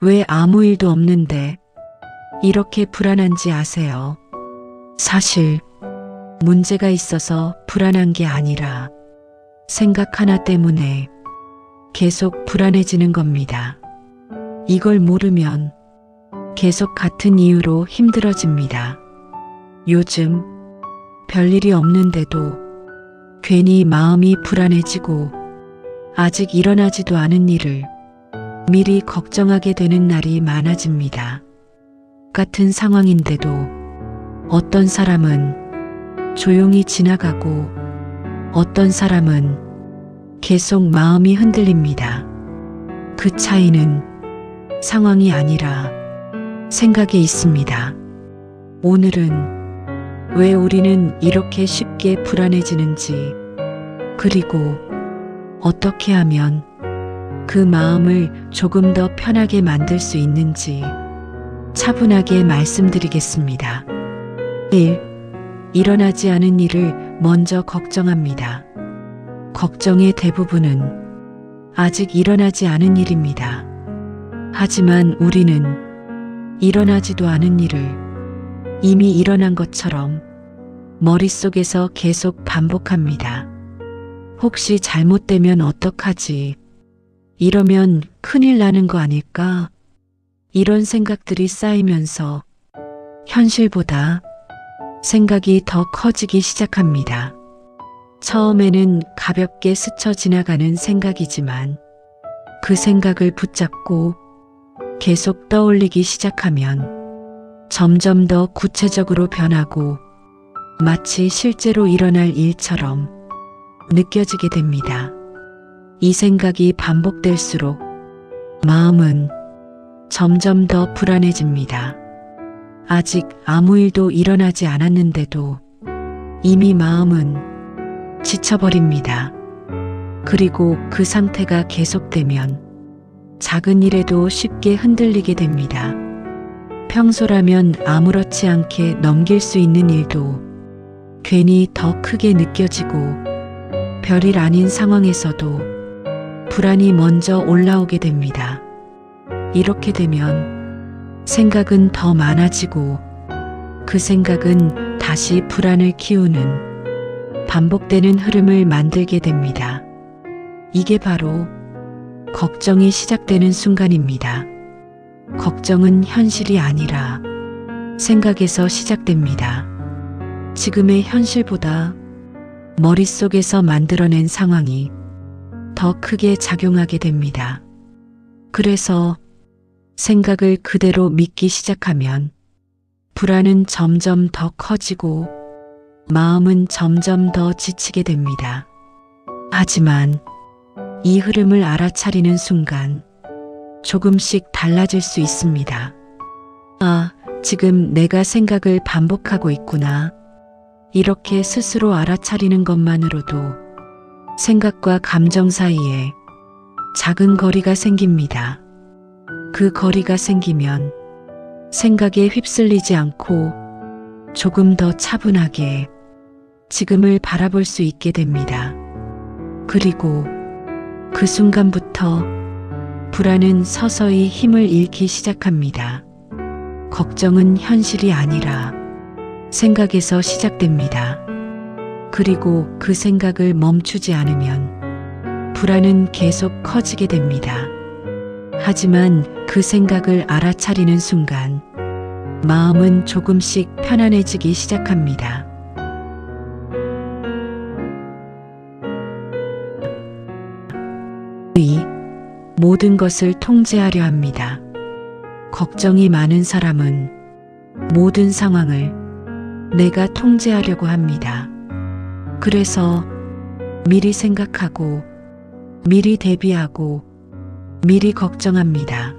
왜 아무 일도 없는데 이렇게 불안한지 아세요? 사실 문제가 있어서 불안한 게 아니라 생각 하나 때문에 계속 불안해지는 겁니다. 이걸 모르면 계속 같은 이유로 힘들어집니다. 요즘 별일이 없는데도 괜히 마음이 불안해지고 아직 일어나지도 않은 일을 미리 걱정하게 되는 날이 많아집니다. 같은 상황인데도 어떤 사람은 조용히 지나가고 어떤 사람은 계속 마음이 흔들립니다. 그 차이는 상황이 아니라 생각에 있습니다. 오늘은 왜 우리는 이렇게 쉽게 불안해지는지, 그리고 어떻게 하면 그 마음을 조금 더 편하게 만들 수 있는지 차분하게 말씀드리겠습니다. 1. 일어나지 않은 일을 먼저 걱정합니다. 걱정의 대부분은 아직 일어나지 않은 일입니다. 하지만 우리는 일어나지도 않은 일을 이미 일어난 것처럼 머릿속에서 계속 반복합니다. 혹시 잘못되면 어떡하지? 이러면 큰일 나는 거 아닐까? 이런 생각들이 쌓이면서 현실보다 생각이 더 커지기 시작합니다. 처음에는 가볍게 스쳐 지나가는 생각이지만 그 생각을 붙잡고 계속 떠올리기 시작하면 점점 더 구체적으로 변하고 마치 실제로 일어날 일처럼 느껴지게 됩니다. 이 생각이 반복될수록 마음은 점점 더 불안해집니다. 아직 아무 일도 일어나지 않았는데도 이미 마음은 지쳐버립니다. 그리고 그 상태가 계속되면 작은 일에도 쉽게 흔들리게 됩니다. 평소라면 아무렇지 않게 넘길 수 있는 일도 괜히 더 크게 느껴지고 별일 아닌 상황에서도 불안이 먼저 올라오게 됩니다. 이렇게 되면 생각은 더 많아지고 그 생각은 다시 불안을 키우는 반복되는 흐름을 만들게 됩니다. 이게 바로 걱정이 시작되는 순간입니다. 걱정은 현실이 아니라 생각에서 시작됩니다. 지금의 현실보다 머릿속에서 만들어낸 상황이 더 크게 작용하게 됩니다. 그래서 생각을 그대로 믿기 시작하면 불안은 점점 더 커지고 마음은 점점 더 지치게 됩니다. 하지만 이 흐름을 알아차리는 순간 조금씩 달라질 수 있습니다. 아, 지금 내가 생각을 반복하고 있구나. 이렇게 스스로 알아차리는 것만으로도 생각과 감정 사이에 작은 거리가 생깁니다. 그 거리가 생기면 생각에 휩쓸리지 않고 조금 더 차분하게 지금을 바라볼 수 있게 됩니다. 그리고 그 순간부터 불안은 서서히 힘을 잃기 시작합니다. 걱정은 현실이 아니라 생각에서 시작됩니다. 그리고 그 생각을 멈추지 않으면 불안은 계속 커지게 됩니다. 하지만 그 생각을 알아차리는 순간 마음은 조금씩 편안해지기 시작합니다. 모든 것을 통제하려 합니다. 걱정이 많은 사람은 모든 상황을 내가 통제하려고 합니다. 그래서 미리 생각하고 미리 대비하고 미리 걱정합니다.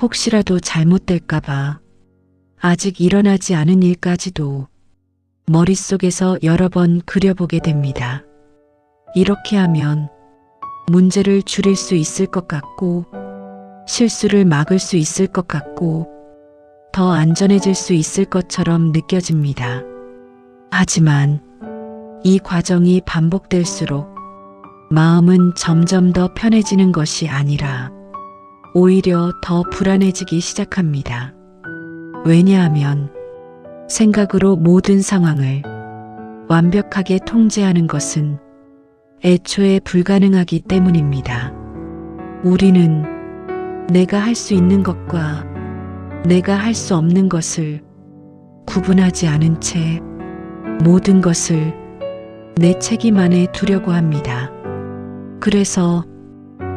혹시라도 잘못될까봐 아직 일어나지 않은 일까지도 머릿속에서 여러 번 그려보게 됩니다. 이렇게 하면 문제를 줄일 수 있을 것 같고 실수를 막을 수 있을 것 같고 더 안전해질 수 있을 것처럼 느껴집니다. 하지만 이 과정이 반복될수록 마음은 점점 더 편해지는 것이 아니라 오히려 더 불안해지기 시작합니다. 왜냐하면 생각으로 모든 상황을 완벽하게 통제하는 것은 애초에 불가능하기 때문입니다. 우리는 내가 할 수 있는 것과 내가 할 수 없는 것을 구분하지 않은 채 모든 것을 내 책임 안에 두려고 합니다. 그래서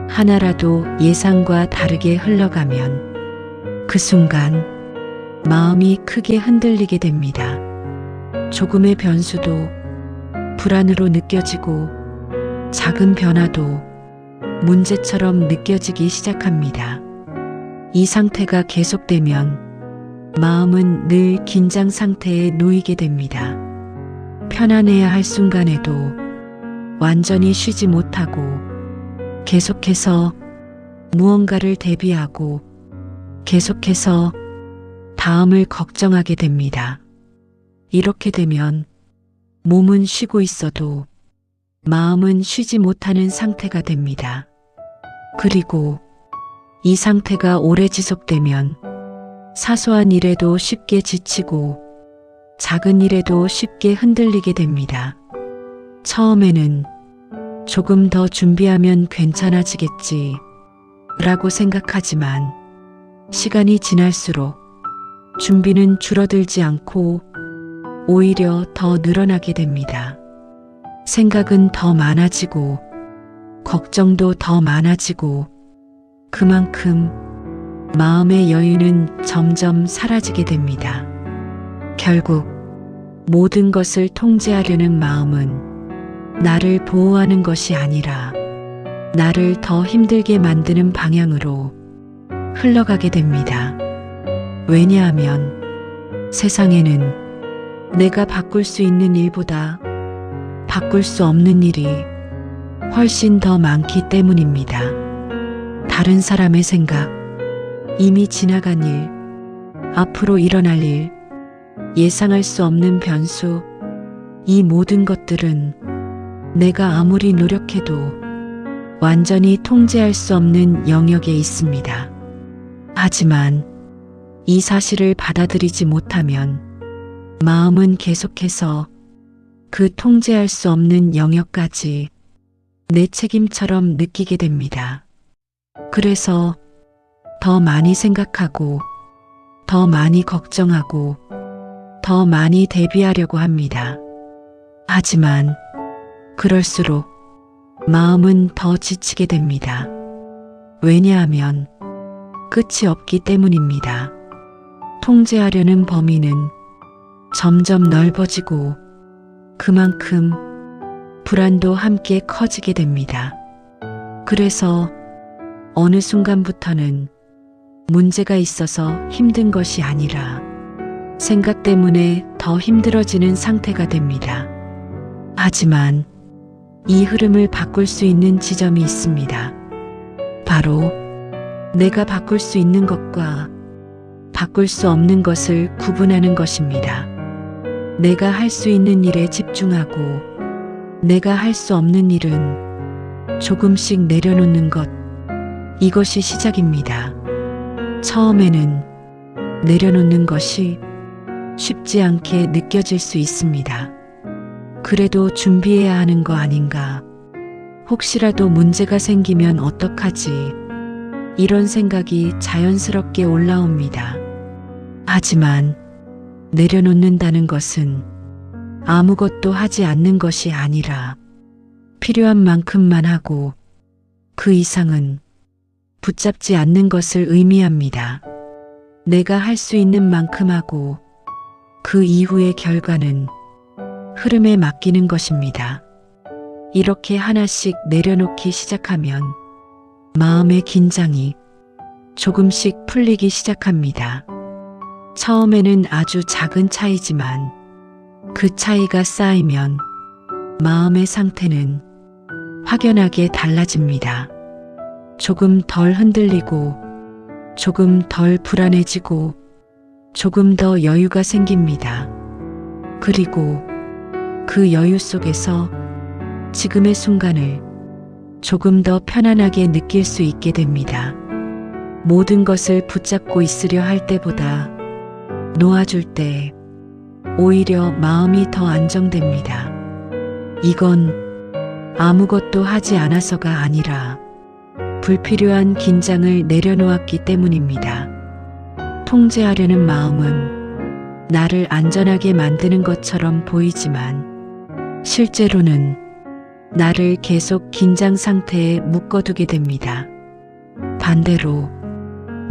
하나라도 예상과 다르게 흘러가면 그 순간 마음이 크게 흔들리게 됩니다. 조금의 변수도 불안으로 느껴지고 작은 변화도 문제처럼 느껴지기 시작합니다. 이 상태가 계속되면 마음은 늘 긴장 상태에 놓이게 됩니다. 편안해야 할 순간에도 완전히 쉬지 못하고 계속해서 무언가를 대비하고 계속해서 다음을 걱정하게 됩니다. 이렇게 되면 몸은 쉬고 있어도 마음은 쉬지 못하는 상태가 됩니다. 그리고 이 상태가 오래 지속되면 사소한 일에도 쉽게 지치고 작은 일에도 쉽게 흔들리게 됩니다. 처음에는 조금 더 준비하면 괜찮아지겠지 라고 생각하지만 시간이 지날수록 준비는 줄어들지 않고 오히려 더 늘어나게 됩니다. 생각은 더 많아지고 걱정도 더 많아지고 그만큼 마음의 여유는 점점 사라지게 됩니다. 결국 모든 것을 통제하려는 마음은 나를 보호하는 것이 아니라 나를 더 힘들게 만드는 방향으로 흘러가게 됩니다. 왜냐하면 세상에는 내가 바꿀 수 있는 일보다 바꿀 수 없는 일이 훨씬 더 많기 때문입니다. 다른 사람의 생각, 이미 지나간 일, 앞으로 일어날 일, 예상할 수 없는 변수, 이 모든 것들은 내가 아무리 노력해도 완전히 통제할 수 없는 영역에 있습니다. 하지만 이 사실을 받아들이지 못하면 마음은 계속해서 그 통제할 수 없는 영역까지 내 책임처럼 느끼게 됩니다. 그래서 더 많이 생각하고 더 많이 걱정하고 더 많이 대비하려고 합니다. 하지만 그럴수록 마음은 더 지치게 됩니다. 왜냐하면 끝이 없기 때문입니다. 통제하려는 범위는 점점 넓어지고 그만큼 불안도 함께 커지게 됩니다. 그래서 어느 순간부터는 문제가 있어서 힘든 것이 아니라 생각 때문에 더 힘들어지는 상태가 됩니다. 하지만 이 흐름을 바꿀 수 있는 지점이 있습니다. 바로 내가 바꿀 수 있는 것과 바꿀 수 없는 것을 구분하는 것입니다. 내가 할 수 있는 일에 집중하고 내가 할 수 없는 일은 조금씩 내려놓는 것, 이것이 시작입니다. 처음에는 내려놓는 것이 쉽지 않게 느껴질 수 있습니다. 그래도 준비해야 하는 거 아닌가? 혹시라도 문제가 생기면 어떡하지? 이런 생각이 자연스럽게 올라옵니다. 하지만 내려놓는다는 것은 아무것도 하지 않는 것이 아니라 필요한 만큼만 하고 그 이상은 붙잡지 않는 것을 의미합니다. 내가 할 수 있는 만큼 하고 그 이후의 결과는 흐름에 맡기는 것입니다. 이렇게 하나씩 내려놓기 시작하면 마음의 긴장이 조금씩 풀리기 시작합니다. 처음에는 아주 작은 차이지만 그 차이가 쌓이면 마음의 상태는 확연하게 달라집니다. 조금 덜 흔들리고 조금 덜 불안해지고 조금 더 여유가 생깁니다. 그리고 그 여유 속에서 지금의 순간을 조금 더 편안하게 느낄 수 있게 됩니다. 모든 것을 붙잡고 있으려 할 때보다 놓아줄 때 오히려 마음이 더 안정됩니다. 이건 아무것도 하지 않아서가 아니라 불필요한 긴장을 내려놓았기 때문입니다. 통제하려는 마음은 나를 안전하게 만드는 것처럼 보이지만 실제로는 나를 계속 긴장 상태에 묶어두게 됩니다. 반대로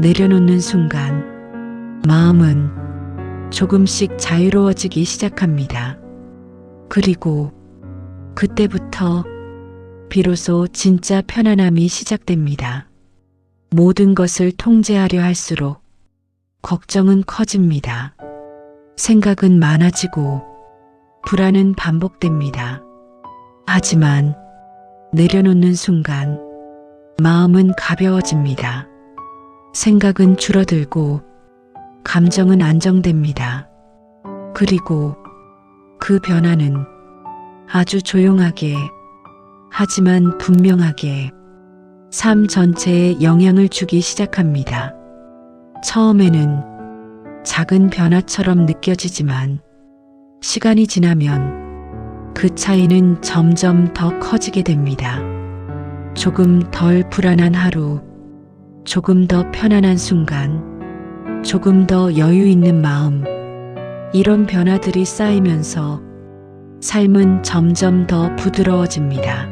내려놓는 순간 마음은 조금씩 자유로워지기 시작합니다. 그리고 그때부터 비로소 진짜 편안함이 시작됩니다. 모든 것을 통제하려 할수록 걱정은 커집니다. 생각은 많아지고 불안은 반복됩니다. 하지만 내려놓는 순간 마음은 가벼워집니다. 생각은 줄어들고 감정은 안정됩니다. 그리고 그 변화는 아주 조용하게 하지만 분명하게 삶 전체에 영향을 주기 시작합니다. 처음에는 작은 변화처럼 느껴지지만 시간이 지나면 그 차이는 점점 더 커지게 됩니다. 조금 덜 불안한 하루, 조금 더 편안한 순간, 조금 더 여유 있는 마음, 이런 변화들이 쌓이면서 삶은 점점 더 부드러워집니다.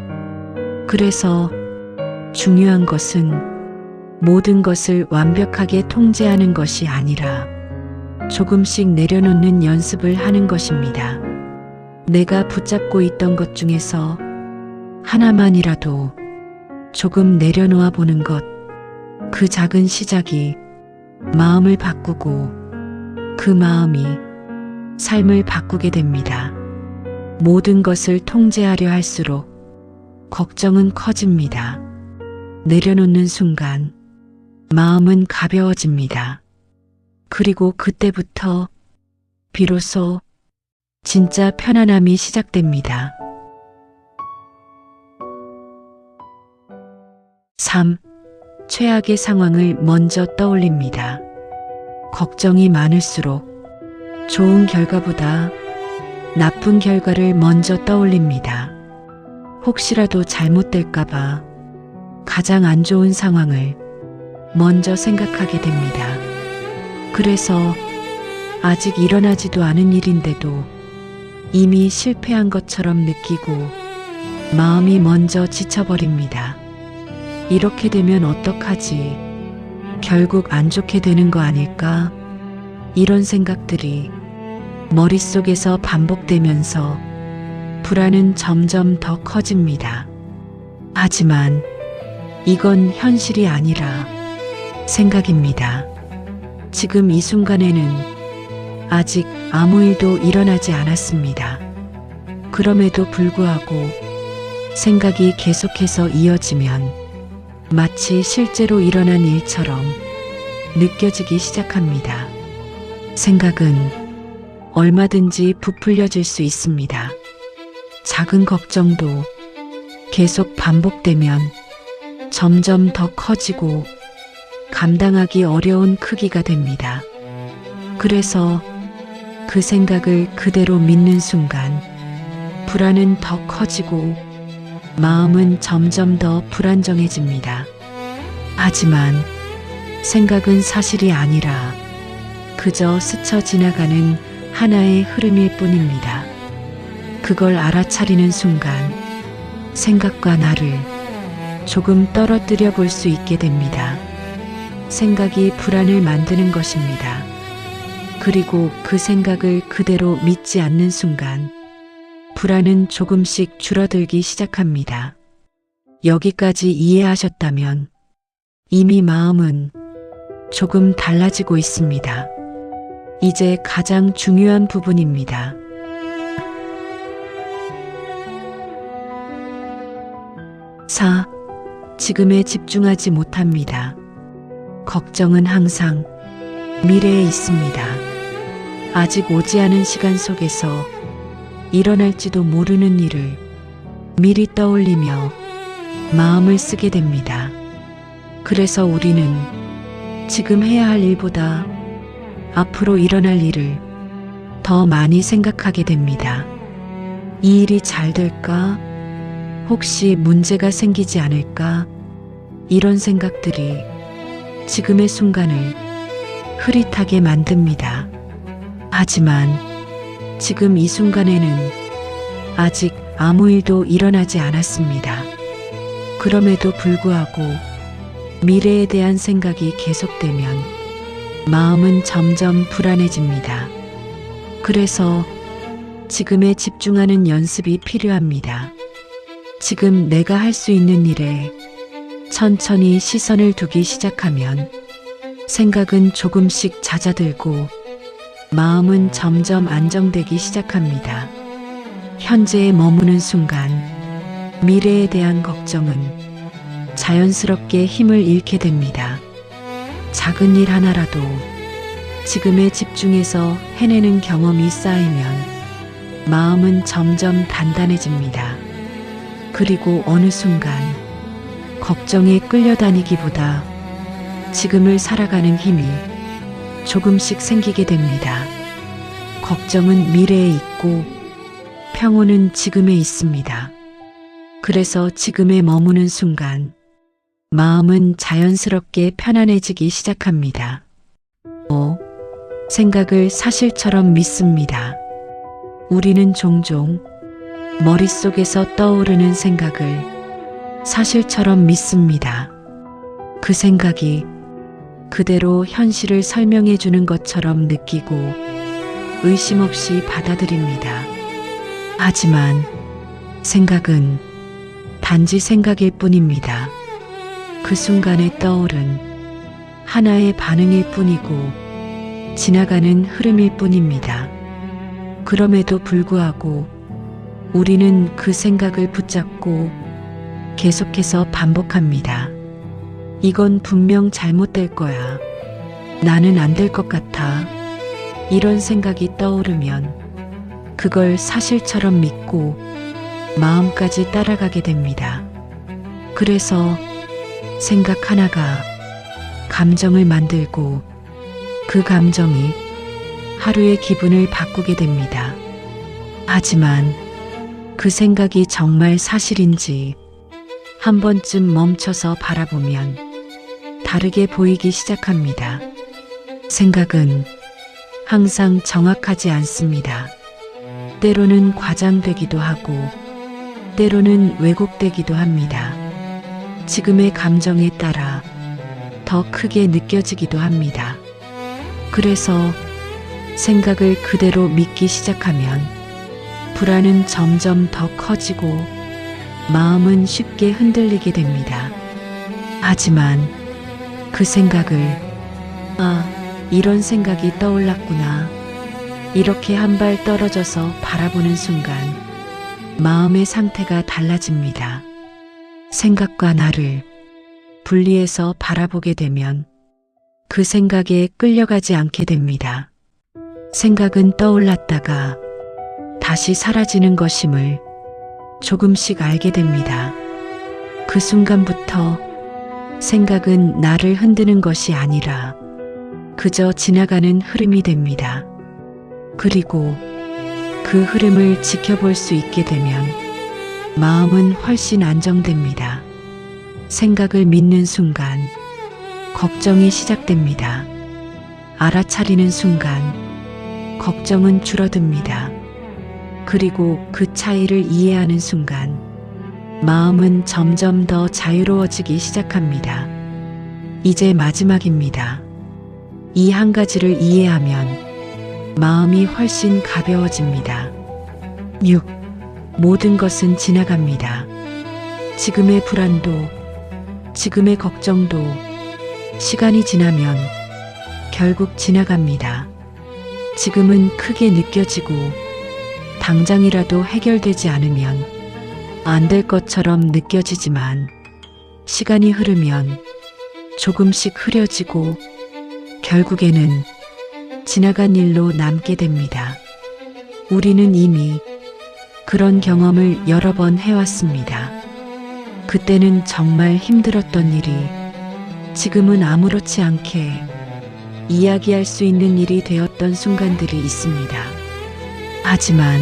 그래서 중요한 것은 모든 것을 완벽하게 통제하는 것이 아니라 조금씩 내려놓는 연습을 하는 것입니다. 내가 붙잡고 있던 것 중에서 하나만이라도 조금 내려놓아 보는 것, 그 작은 시작이 마음을 바꾸고 그 마음이 삶을 바꾸게 됩니다. 모든 것을 통제하려 할수록 걱정은 커집니다. 내려놓는 순간 마음은 가벼워집니다. 그리고 그때부터 비로소 진짜 편안함이 시작됩니다. 3. 최악의 상황을 먼저 떠올립니다. 걱정이 많을수록 좋은 결과보다 나쁜 결과를 먼저 떠올립니다. 혹시라도 잘못될까봐 가장 안 좋은 상황을 먼저 생각하게 됩니다. 그래서 아직 일어나지도 않은 일인데도 이미 실패한 것처럼 느끼고 마음이 먼저 지쳐버립니다. 이렇게 되면 어떡하지? 결국 안 좋게 되는 거 아닐까? 이런 생각들이 머릿속에서 반복되면서 불안은 점점 더 커집니다. 하지만 이건 현실이 아니라 생각입니다. 지금 이 순간에는 아직 아무 일도 일어나지 않았습니다. 그럼에도 불구하고 생각이 계속해서 이어지면 마치 실제로 일어난 일처럼 느껴지기 시작합니다. 생각은 얼마든지 부풀려질 수 있습니다. 작은 걱정도 계속 반복되면 점점 더 커지고 감당하기 어려운 크기가 됩니다. 그래서 그 생각을 그대로 믿는 순간 불안은 더 커지고 마음은 점점 더 불안정해집니다. 하지만 생각은 사실이 아니라 그저 스쳐 지나가는 하나의 흐름일 뿐입니다. 그걸 알아차리는 순간 생각과 나를 조금 떨어뜨려 볼 수 있게 됩니다. 생각이 불안을 만드는 것입니다. 그리고 그 생각을 그대로 믿지 않는 순간 불안은 조금씩 줄어들기 시작합니다. 여기까지 이해하셨다면 이미 마음은 조금 달라지고 있습니다. 이제 가장 중요한 부분입니다. 4. 지금에 집중하지 못합니다. 걱정은 항상 미래에 있습니다. 아직 오지 않은 시간 속에서 일어날지도 모르는 일을 미리 떠올리며 마음을 쓰게 됩니다. 그래서 우리는 지금 해야 할 일보다 앞으로 일어날 일을 더 많이 생각하게 됩니다. 이 일이 잘 될까? 혹시 문제가 생기지 않을까? 이런 생각들이 지금의 순간을 흐릿하게 만듭니다. 하지만 지금 이 순간에는 아직 아무 일도 일어나지 않았습니다. 그럼에도 불구하고 미래에 대한 생각이 계속되면 마음은 점점 불안해집니다. 그래서 지금에 집중하는 연습이 필요합니다. 지금 내가 할 수 있는 일에 천천히 시선을 두기 시작하면 생각은 조금씩 잦아들고 마음은 점점 안정되기 시작합니다. 현재에 머무는 순간 미래에 대한 걱정은 자연스럽게 힘을 잃게 됩니다. 작은 일 하나라도 지금에 집중해서 해내는 경험이 쌓이면 마음은 점점 단단해집니다. 그리고 어느 순간 걱정에 끌려다니기보다 지금을 살아가는 힘이 조금씩 생기게 됩니다. 걱정은 미래에 있고 평온은 지금에 있습니다. 그래서 지금에 머무는 순간 마음은 자연스럽게 편안해지기 시작합니다. 생각을 사실처럼 믿습니다. 우리는 종종 머릿속에서 떠오르는 생각을 사실처럼 믿습니다. 그 생각이 그대로 현실을 설명해 주는 것처럼 느끼고 의심 없이 받아들입니다. 하지만 생각은 단지 생각일 뿐입니다. 그 순간에 떠오른 하나의 반응일 뿐이고 지나가는 흐름일 뿐입니다. 그럼에도 불구하고 우리는 그 생각을 붙잡고 계속해서 반복합니다. 이건 분명 잘못될 거야. 나는 안 될 것 같아. 이런 생각이 떠오르면 그걸 사실처럼 믿고 마음까지 따라가게 됩니다. 그래서 생각 하나가 감정을 만들고 그 감정이 하루의 기분을 바꾸게 됩니다. 하지만 그 생각이 정말 사실인지 한 번쯤 멈춰서 바라보면 다르게 보이기 시작합니다. 생각은 항상 정확하지 않습니다. 때로는 과장되기도 하고 때로는 왜곡되기도 합니다. 지금의 감정에 따라 더 크게 느껴지기도 합니다. 그래서 생각을 그대로 믿기 시작하면 불안은 점점 더 커지고 마음은 쉽게 흔들리게 됩니다. 하지만 그 생각을 이런 생각이 떠올랐구나. 이렇게 한 발 떨어져서 바라보는 순간 마음의 상태가 달라집니다. 생각과 나를 분리해서 바라보게 되면 그 생각에 끌려가지 않게 됩니다. 생각은 떠올랐다가 다시 사라지는 것임을 조금씩 알게 됩니다. 그 순간부터 생각은 나를 흔드는 것이 아니라 그저 지나가는 흐름이 됩니다. 그리고 그 흐름을 지켜볼 수 있게 되면 마음은 훨씬 안정됩니다. 생각을 믿는 순간 걱정이 시작됩니다. 알아차리는 순간 걱정은 줄어듭니다. 그리고 그 차이를 이해하는 순간 마음은 점점 더 자유로워지기 시작합니다. 이제 마지막입니다. 이 한 가지를 이해하면 마음이 훨씬 가벼워집니다. 6. 모든 것은 지나갑니다. 지금의 불안도, 지금의 걱정도 시간이 지나면 결국 지나갑니다. 지금은 크게 느껴지고 당장이라도 해결되지 않으면 안 될 것처럼 느껴지지만 시간이 흐르면 조금씩 흐려지고 결국에는 지나간 일로 남게 됩니다. 우리는 이미 그런 경험을 여러 번 해왔습니다. 그때는 정말 힘들었던 일이 지금은 아무렇지 않게 이야기할 수 있는 일이 되었던 순간들이 있습니다. 하지만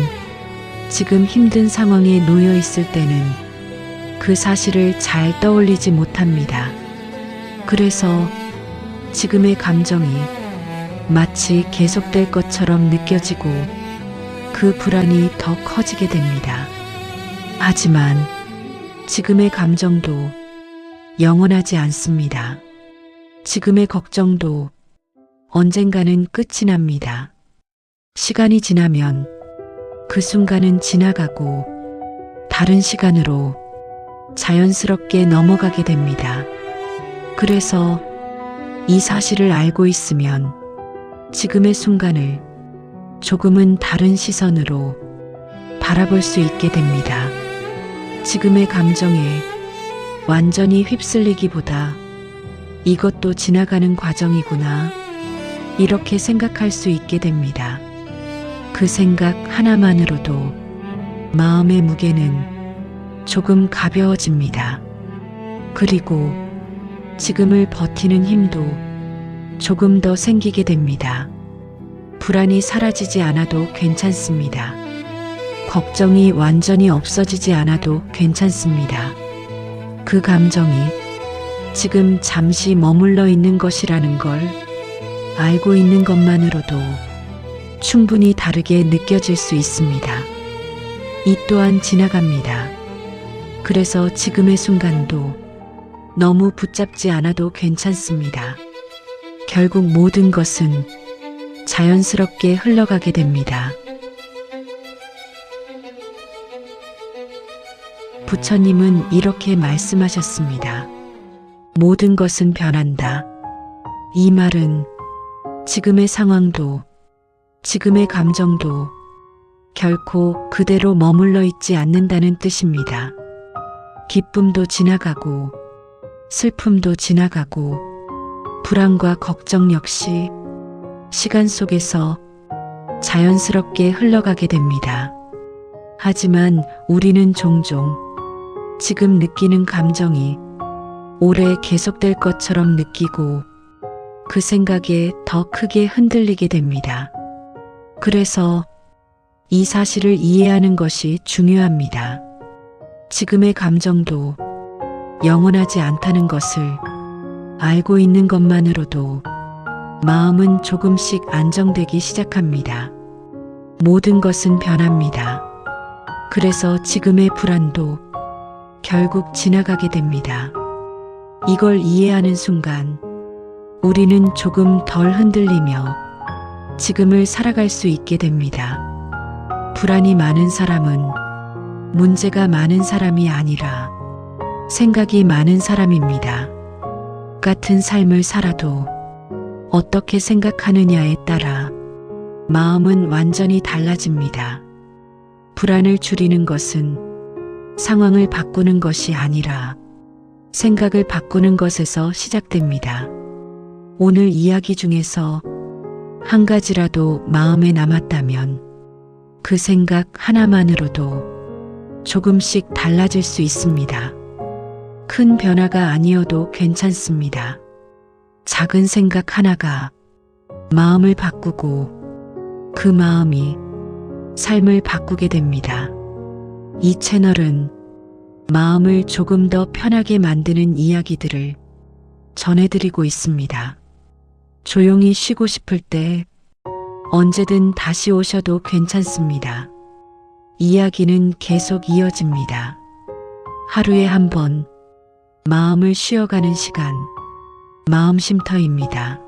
지금 힘든 상황에 놓여 있을 때는 그 사실을 잘 떠올리지 못합니다. 그래서 지금의 감정이 마치 계속될 것처럼 느껴지고 그 불안이 더 커지게 됩니다. 하지만 지금의 감정도 영원하지 않습니다. 지금의 걱정도 언젠가는 끝이 납니다. 시간이 지나면 그 순간은 지나가고 다른 시간으로 자연스럽게 넘어가게 됩니다. 그래서 이 사실을 알고 있으면 지금의 순간을 조금은 다른 시선으로 바라볼 수 있게 됩니다. 지금의 감정에 완전히 휩쓸리기보다 이것도 지나가는 과정이구나, 이렇게 생각할 수 있게 됩니다. 그 생각 하나만으로도 마음의 무게는 조금 가벼워집니다. 그리고 지금을 버티는 힘도 조금 더 생기게 됩니다. 불안이 사라지지 않아도 괜찮습니다. 걱정이 완전히 없어지지 않아도 괜찮습니다. 그 감정이 지금 잠시 머물러 있는 것이라는 걸 알고 있는 것만으로도 충분히 다르게 느껴질 수 있습니다. 이 또한 지나갑니다. 그래서 지금의 순간도 너무 붙잡지 않아도 괜찮습니다. 결국 모든 것은 자연스럽게 흘러가게 됩니다. 부처님은 이렇게 말씀하셨습니다. 모든 것은 변한다. 이 말은 지금의 상황도 지금의 감정도 결코 그대로 머물러 있지 않는다는 뜻입니다. 기쁨도 지나가고 슬픔도 지나가고 불안과 걱정 역시 시간 속에서 자연스럽게 흘러가게 됩니다. 하지만 우리는 종종 지금 느끼는 감정이 오래 계속될 것처럼 느끼고 그 생각에 더 크게 흔들리게 됩니다. 그래서 이 사실을 이해하는 것이 중요합니다. 지금의 감정도 영원하지 않다는 것을 알고 있는 것만으로도 마음은 조금씩 안정되기 시작합니다. 모든 것은 변합니다. 그래서 지금의 불안도 결국 지나가게 됩니다. 이걸 이해하는 순간 우리는 조금 덜 흔들리며 지금을 살아갈 수 있게 됩니다. 불안이 많은 사람은 문제가 많은 사람이 아니라 생각이 많은 사람입니다. 같은 삶을 살아도 어떻게 생각하느냐에 따라 마음은 완전히 달라집니다. 불안을 줄이는 것은 상황을 바꾸는 것이 아니라 생각을 바꾸는 것에서 시작됩니다. 오늘 이야기 중에서 한 가지라도 마음에 남았다면 그 생각 하나만으로도 조금씩 달라질 수 있습니다. 큰 변화가 아니어도 괜찮습니다. 작은 생각 하나가 마음을 바꾸고 그 마음이 삶을 바꾸게 됩니다. 이 채널은 마음을 조금 더 편하게 만드는 이야기들을 전해드리고 있습니다. 조용히 쉬고 싶을 때 언제든 다시 오셔도 괜찮습니다. 이야기는 계속 이어집니다. 하루에 한 번 마음을 쉬어가는 시간, 마음 쉼터입니다.